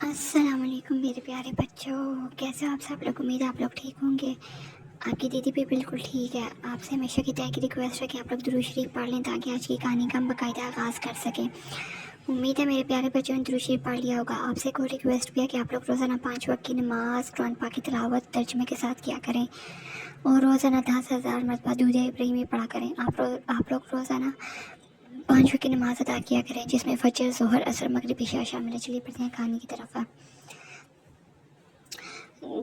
السلام علیکم میرے پیارے بچوں، کیسے ہو آپ سب لوگ؟ امید ہے آپ لوگ ٹھیک ہوں گے۔ آپ کی دیدی بھی بالکل ٹھیک ہے۔ آپ سے ہمیشہ کی طرح کی ریکویسٹ ہے کہ آپ لوگ درود شریف پڑھ لیں تاکہ آج کی کہانی کا ہم باقاعدہ آغاز کر سکیں۔ امید ہے میرے پیارے بچوں نے درود شریف پڑھ لیا ہوگا۔ آپ سے کوئی ریکویسٹ بھی ہے کہ آپ لوگ روزانہ 5 وقت کی نماز قرآن پاک کی تلاوت ترجمے کے ساتھ کیا کریں اور روزانہ 10,000 مرتبہ درود ابراہیمی پڑھا کریں۔ آپ لوگ روزانہ 5 وقت کی نماز ادا کیا کریں، جس میں فجر، ظہر، عصر، مغرب، عشاء شامل ہے۔ چلیے پڑھتے ہیں کہانی کی طرف۔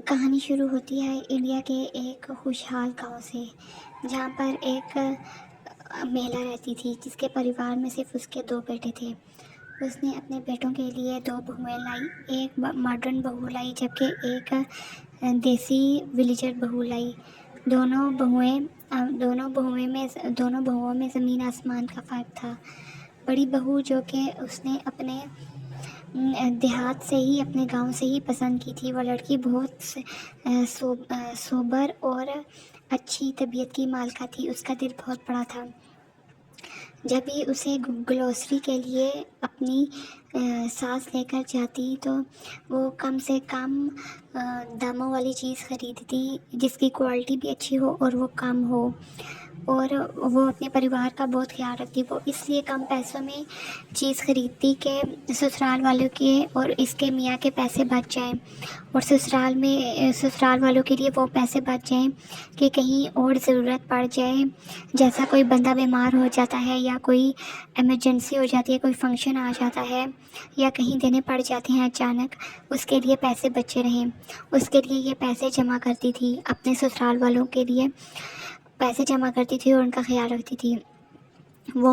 کہانی شروع ہوتی ہے انڈیا کے ایک خوشحال گاؤں سے، جہاں پر ایک مہیلا رہتی تھی جس کے پریوار میں صرف اس کے 2 بیٹے تھے۔ اس نے اپنے بیٹوں کے لیے 2 بہویں لائی، ایک ماڈرن بہو لائی جبکہ ایک دیسی ولیجر بہو لائی۔ دونوں بہوؤں میں زمین آسمان کا فرق تھا۔ بڑی بہو جو کہ اس نے اپنے دیہات سے ہی، اپنے گاؤں سے ہی پسند کی تھی، وہ لڑکی بہت سوبر اور اچھی طبیعت کی مالکہ تھی۔ اس کا دل بہت بڑا تھا۔ جب بھی اسے گلوسری کے لیے اپنی ساس لے کر جاتی تو وہ کم سے کم داموں والی چیز خریدتی جس کی کوالٹی بھی اچھی ہو اور وہ کم ہو، اور وہ اپنے پریوار کا بہت خیال رکھتی۔ وہ اس لیے کم پیسوں میں چیز خریدتی کہ سسرال والوں کے اور اس کے میاں کے پیسے بچ جائیں، اور سسرال والوں کے لیے وہ پیسے بچ جائیں کہ کہیں اور ضرورت پڑ جائے، جیسا کوئی بندہ بیمار ہو جاتا ہے یا کوئی ایمرجنسی ہو جاتی ہے، کوئی فنکشن آ جاتا ہے یا کہیں دینے پڑ جاتے ہیں اچانک، اس کے لیے پیسے بچے رہیں۔ اس کے لیے یہ پیسے جمع کرتی تھی، اپنے سسرال والوں کے لیے پیسے جمع کرتی تھی اور ان کا خیال رکھتی تھی۔ وہ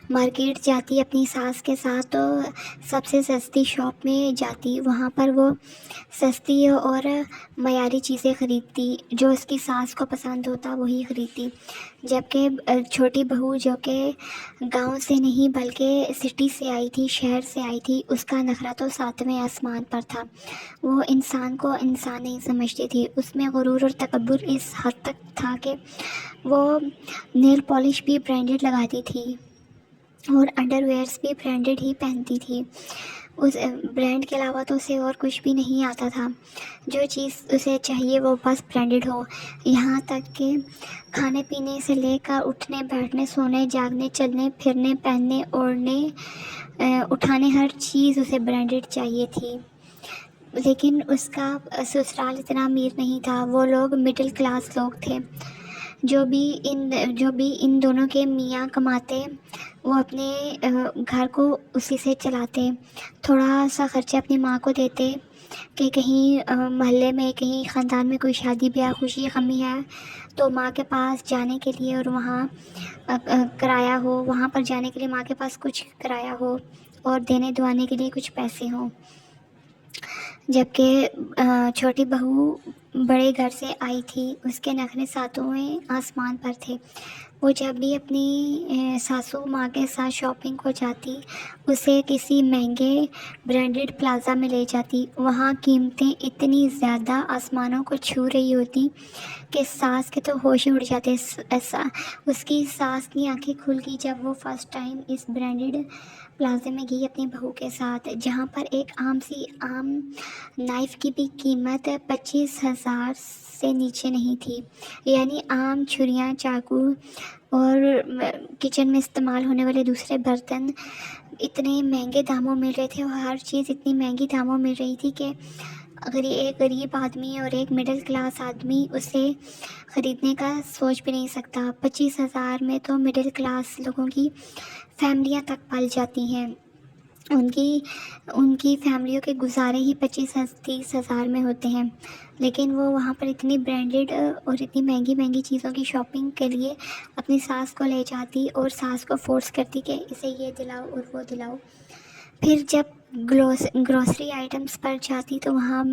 مارکیٹ جاتی اپنی ساس کے ساتھ تو سب سے سستی شاپ میں جاتی، وہاں پر وہ سستی اور معیاری چیزیں خریدتی، جو اس کی ساس کو پسند ہوتا وہی خریدتی۔ جبکہ چھوٹی بہو جو کہ گاؤں سے نہیں بلکہ سٹی سے آئی تھی، شہر سے آئی تھی، اس کا نخرہ تو 7ویں آسمان پر تھا۔ وہ انسان کو انسان نہیں سمجھتی تھی۔ اس میں غرور اور تکبر اس حد تک تھا کہ وہ نیل پالش بھی برانڈڈ لگاتی تھی اور انڈر ویئرس بھی برانڈڈ ہی پہنتی تھی۔ اس برانڈ کے علاوہ تو اسے اور کچھ بھی نہیں آتا تھا۔ جو چیز اسے چاہیے وہ بس برانڈڈ ہو، یہاں تک کہ کھانے پینے سے لے کر اٹھنے بیٹھنے، سونے جاگنے، چلنے پھرنے، پہننے اوڑھنے، اٹھانے، ہر چیز اسے برانڈڈ چاہیے تھی۔ لیکن اس کا سسرال اتنا امیر نہیں تھا، وہ لوگ مڈل کلاس لوگ تھے۔ جو بھی ان دونوں کے میاں کماتے وہ اپنے گھر کو اسی سے چلاتے، تھوڑا سا خرچہ اپنی ماں کو دیتے کہ کہیں محلے میں، کہیں خاندان میں کوئی شادی بیاہ، خوشی غمی ہے تو ماں کے پاس جانے کے لیے، اور وہاں کرایہ ہو، وہاں پر جانے کے لیے ماں کے پاس کچھ کرایہ ہو اور دینے دعانے کے لیے کچھ پیسے ہوں۔ جبکہ چھوٹی بہو بڑے گھر سے آئی تھی، اس کے نخرے 7ویں آسمان پر تھے۔ وہ جب بھی اپنی ساسو ماں کے ساتھ شاپنگ کو جاتی، اسے کسی مہنگے برانڈڈ پلازا میں لے جاتی۔ وہاں قیمتیں اتنی زیادہ آسمانوں کو چھو رہی ہوتی کہ ساس کے تو ہوش ہی اڑ جاتے۔ اس کی ساس کی آنکھیں کھل گئی جب وہ فرسٹ ٹائم اس برانڈڈ پلازے میں گئی اپنی بہو کے ساتھ، جہاں پر ایک عام نائف کی بھی قیمت 25,000 سے نیچے نہیں تھی۔ یعنی عام چھریاں، چاقو اور کچن میں استعمال ہونے والے دوسرے برتن اتنے مہنگے داموں مل رہے تھے، اور ہر چیز اتنی مہنگی داموں مل رہی تھی کہ اگر ایک غریب آدمی اور ایک مڈل کلاس آدمی اسے خریدنے کا سوچ بھی نہیں سکتا۔ 25,000 میں تو مڈل کلاس لوگوں کی فیملیاں تک پل جاتی ہیں۔ ان کی فیملیوں کے گزارے ہی 25-30,000 میں ہوتے ہیں، لیکن وہ وہاں پر اتنی برانڈڈ اور اتنی مہنگی چیزوں کی شاپنگ کے لیے اپنی ساس کو لے جاتی اور ساس کو فورس کرتی کہ اسے یہ دلاؤ اور وہ دلاؤ۔ پھر جب گروسری آئٹمس پر جاتی تو وہاں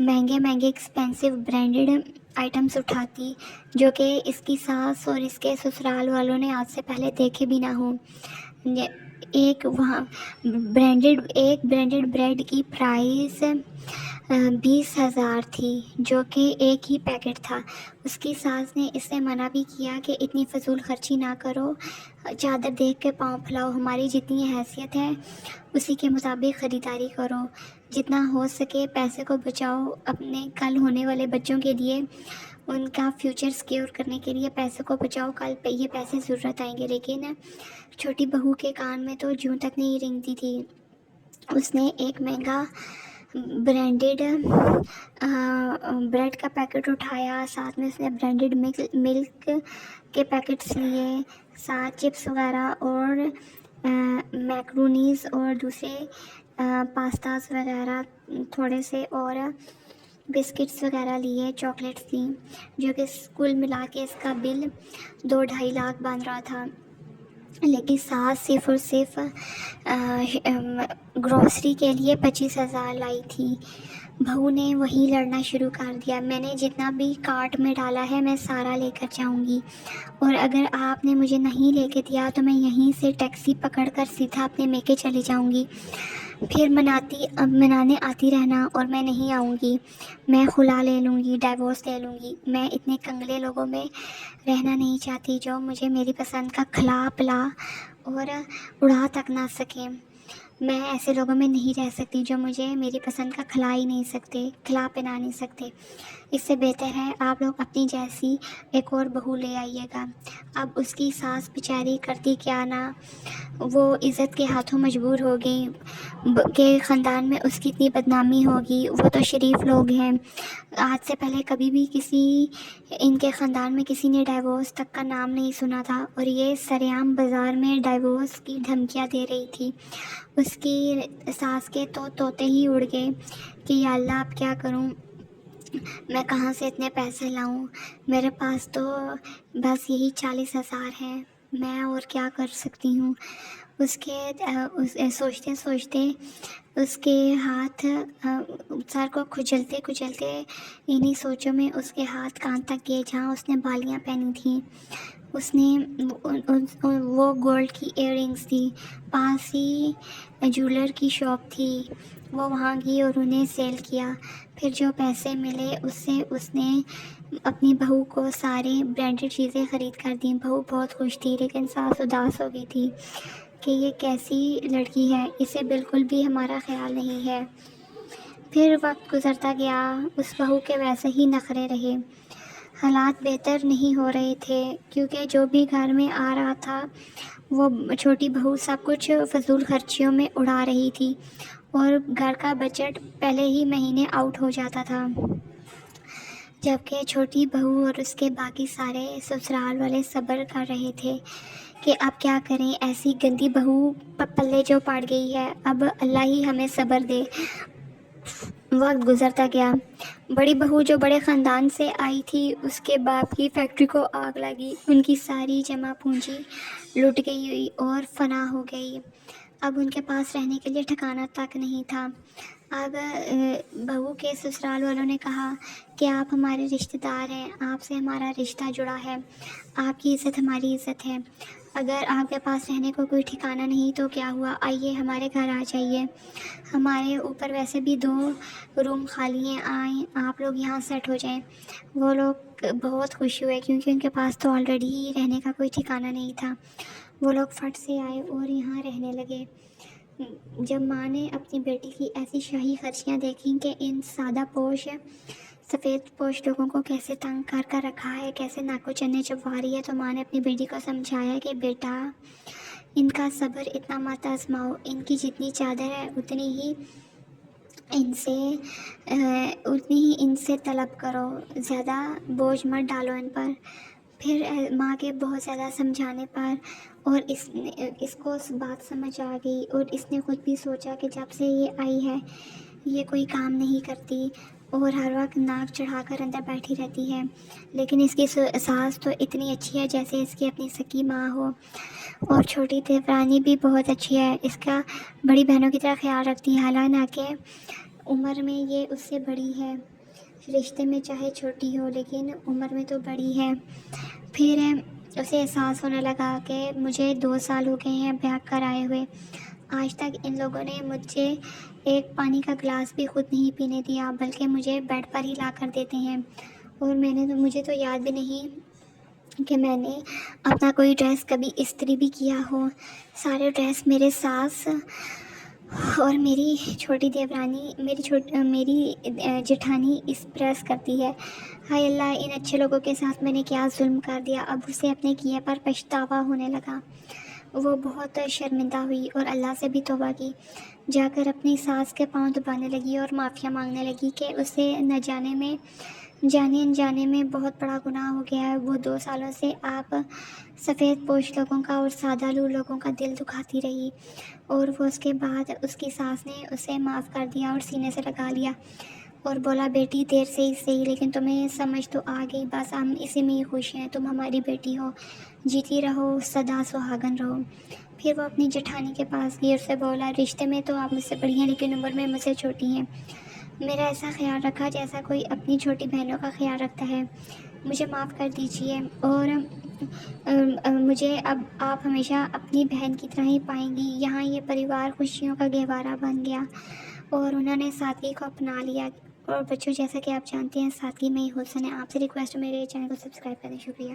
مہنگے ایکسپینسو برانڈڈ آئٹمس اٹھاتی، جو کہ اس کی ساس اور اس کے سسرال والوں نے آج سے پہلے دیکھے بھی نہ ہوں۔ ایک برانڈیڈ بریڈ کی پرائس 20,000 تھی، جو کہ ایک ہی پیکٹ تھا۔ اس کی ساس نے اسے منع بھی کیا کہ اتنی فضول خرچی نہ کرو، چادر دیکھ کے پاؤں پھلاؤ، ہماری جتنی حیثیت ہے اسی کے مطابق خریداری کرو، جتنا ہو سکے پیسے کو بچاؤ، اپنے کل ہونے والے بچوں کے لیے ان کا فیوچر سیکیور کرنے کے لیے پیسے کو بچاؤ، کل پہ یہ پیسے ضرورت آئیں گے۔ لیکن چھوٹی بہو کے کان میں تو جوں تک نہیں رینگتی تھی۔ اس نے ایک مہنگا برانڈیڈ بریڈ کا پیکٹ اٹھایا، ساتھ میں اس نے برانڈیڈ ملک کے پیکٹس لیے، ساتھ چپس وغیرہ اور میکرونیز اور دوسرے پاستاز وغیرہ تھوڑے سے، اور بسکٹس وغیرہ لیے، چاکلیٹس لیں، جو کہ کل ملا کے اس کا بل 2-2.5 لاکھ بن رہا تھا۔ لیکن ساس صرف اور صرف گروسری کے لیے 25,000 لائی تھی۔ بہو نے وہی لڑنا شروع کر دیا، میں نے جتنا بھی کارٹ میں ڈالا ہے میں سارا لے کر جاؤں گی، اور اگر آپ نے مجھے نہیں لے کے دیا تو میں یہیں سے ٹیکسی پکڑ کر سیدھا اپنے میکے چلی جاؤں گی، پھر منانے آتی رہنا اور میں نہیں آؤں گی، میں خلا لے لوں گی، ڈائیورس لے لوں گی، میں اتنے کنگلے لوگوں میں رہنا نہیں چاہتی جو مجھے میری پسند کا کھلا پلا اور اڑا تک نہ سکیں۔ میں ایسے لوگوں میں نہیں رہ سکتی جو مجھے میری پسند کا کھلا ہی نہیں سکتے، کھلا پہنا نہیں سکتے۔ اس سے بہتر ہے آپ لوگ اپنی جیسی ایک اور بہو لے آئیے گا۔ اب اس کی ساس بیچاری کرتی کیا نہ، وہ عزت کے ہاتھوں مجبور ہو گئی کہ خاندان میں اس کی اتنی بدنامی ہوگی، وہ تو شریف لوگ ہیں، آج سے پہلے کبھی بھی ان کے خاندان میں کسی نے ڈائیورس تک کا نام نہیں سنا تھا، اور یہ سریعام بازار میں ڈائیورس کی دھمکیاں دے رہی تھی۔ اس کی ساس کے تو طوطے ہی اڑ گئے کہ یا اللہ اب کیا کروں، میں کہاں سے اتنے پیسے لاؤں، میرے پاس تو بس یہی 40,000 ہیں، میں اور کیا کر سکتی ہوں۔ سوچتے سوچتے اس کے ہاتھ سر کو کھجلتے انہی سوچوں میں اس کے ہاتھ کان تک گئے جہاں اس نے بالیاں پہنی تھیں۔ اس نے وہ گولڈ کی ایئر رنگس تھی، پاس ہی جولر کی شاپ تھی، وہ وہاں گئی اور انہیں سیل کیا۔ پھر جو پیسے ملے اس سے اس نے اپنی بہو کو سارے برانڈیڈ چیزیں خرید کر دیں۔ بہو بہت خوش تھی، لیکن ساس اداس ہو گئی تھی کہ یہ کیسی لڑکی ہے، اسے بالکل بھی ہمارا خیال نہیں ہے۔ پھر وقت گزرتا گیا، اس بہو کے ویسے ہی نخرے رہے، حالات بہتر نہیں ہو رہے تھے، کیونکہ جو بھی گھر میں آ رہا تھا وہ چھوٹی بہو سب کچھ فضول خرچیوں میں اڑا رہی تھی، اور گھر کا بجٹ پہلے ہی مہینے آؤٹ ہو جاتا تھا، جبکہ چھوٹی بہو اور اس کے باقی سارے سسرال والے صبر کر رہے تھے کہ اب کیا کریں، ایسی گندی بہو پلے جو پڑ گئی ہے، اب اللہ ہی ہمیں صبر دے۔ وقت گزرتا گیا، بڑی بہو جو بڑے خاندان سے آئی تھی، اس کے باپ کی فیکٹری کو آگ لگی، ان کی ساری جمع پونجی لٹ گئی اور فنا ہو گئی، اب ان کے پاس رہنے کے لیے ٹھکانہ تک نہیں تھا۔ اب بہو کے سسرال والوں نے کہا کہ آپ ہمارے رشتہ دار ہیں، آپ سے ہمارا رشتہ جڑا ہے، آپ کی عزت ہماری عزت ہے، اگر آپ کے پاس رہنے کو کوئی ٹھکانہ نہیں تو کیا ہوا، آئیے ہمارے گھر آ جائیے، ہمارے اوپر ویسے بھی 2 روم خالی ہیں، آئیں آپ لوگ یہاں سیٹ ہو جائیں۔ وہ لوگ بہت خوش ہوئے کیونکہ ان کے پاس تو آلریڈی ہی رہنے کا کوئی ٹھکانہ نہیں تھا۔ وہ لوگ فٹ سے آئے اور یہاں رہنے لگے۔ جب ماں نے اپنی بیٹی کی ایسی شاہی خرچیاں دیکھیں کہ ان سادہ پوش سفید پوش لوگوں کو کیسے تنگ کر کر رکھا ہے، کیسے ناکو چنے چبوا رہی ہے، تو ماں نے اپنی بیٹی کو سمجھایا کہ بیٹا ان کا صبر اتنا مت آزماؤ، ان کی جتنی چادر ہے اتنی ہی ان سے طلب کرو، زیادہ بوجھ مت ڈالو ان پر۔ پھر ماں کے بہت زیادہ سمجھانے پر اور اس کو بات سمجھ آ گئی، اور اس نے خود بھی سوچا کہ جب سے یہ آئی ہے یہ کوئی کام نہیں کرتی اور ہر وقت ناک چڑھا کر اندر بیٹھی رہتی ہے، لیکن اس کی ساس تو اتنی اچھی ہے جیسے اس کی اپنی سکی ماں ہو، اور چھوٹی دیورانی بھی بہت اچھی ہے، اس کا بڑی بہنوں کی طرح خیال رکھتی ہے، حالانکہ عمر میں یہ اس سے بڑی ہے، رشتے میں چاہے چھوٹی ہو لیکن عمر میں تو بڑی ہے۔ پھر اسے احساس ہونے لگا کہ مجھے 2 سال ہو گئے ہیں بیاہ کر آئے ہوئے، آج تک ان لوگوں نے مجھے ایک پانی کا گلاس بھی خود نہیں پینے دیا، بلکہ مجھے بیڈ پر ہی لا کر دیتے ہیں۔ اور مجھے تو یاد بھی نہیں کہ میں نے اپنا کوئی ڈریس کبھی استری بھی کیا ہو۔ سارے ڈریس میرے ساس اور میری چھوٹی دیورانی، میری جٹھانی اس پریس کرتی ہے۔ ہائے اللہ، ان اچھے لوگوں کے ساتھ میں نے کیا ظلم کر دیا۔ اب اسے اپنے کیے پر پچھتاوا ہونے لگا۔ وہ بہت شرمندہ ہوئی اور اللہ سے بھی توبہ کی، جا کر اپنی ساس کے پاؤں دبانے لگی اور معافیا مانگنے لگی کہ اسے نہ جانے انجانے میں بہت بڑا گناہ ہو گیا ہے۔ وہ 2 سالوں سے آپ سفید پوش لوگوں کا اور سادہ لو لوگوں کا دل دکھاتی رہی، اور وہ اس کے بعد اس کی ساس نے اسے معاف کر دیا اور سینے سے لگا لیا اور بولا، بیٹی دیر سے ہی صحیح، لیکن تمہیں سمجھ تو آ گئی، بس ہم اسی میں ہی خوش ہیں، تم ہماری بیٹی ہو، جیتی رہو، سدا سہاگن رہو۔ پھر وہ اپنی جٹھانی کے پاس گئی اور اسے بولا، رشتے میں تو آپ مجھ سے بڑی ہیں لیکن عمر میں مجھ سے چھوٹی ہیں، میرا ایسا خیال رکھا جیسا کوئی اپنی چھوٹی بہنوں کا خیال رکھتا ہے، مجھے معاف کر دیجئے، اور مجھے اب آپ ہمیشہ اپنی بہن کی طرح ہی پائیں گی۔ یہاں یہ پریوار خوشیوں کا گہوارہ بن گیا اور انہوں نے سادگی کو اپنا لیا۔ اور بچوں، جیسا کہ آپ جانتے ہیں، سادگی میں ہی حسن ہے۔ آپ سے ریکویسٹ ہے، میرے چینل کو سبسکرائب کریں۔ شکریہ۔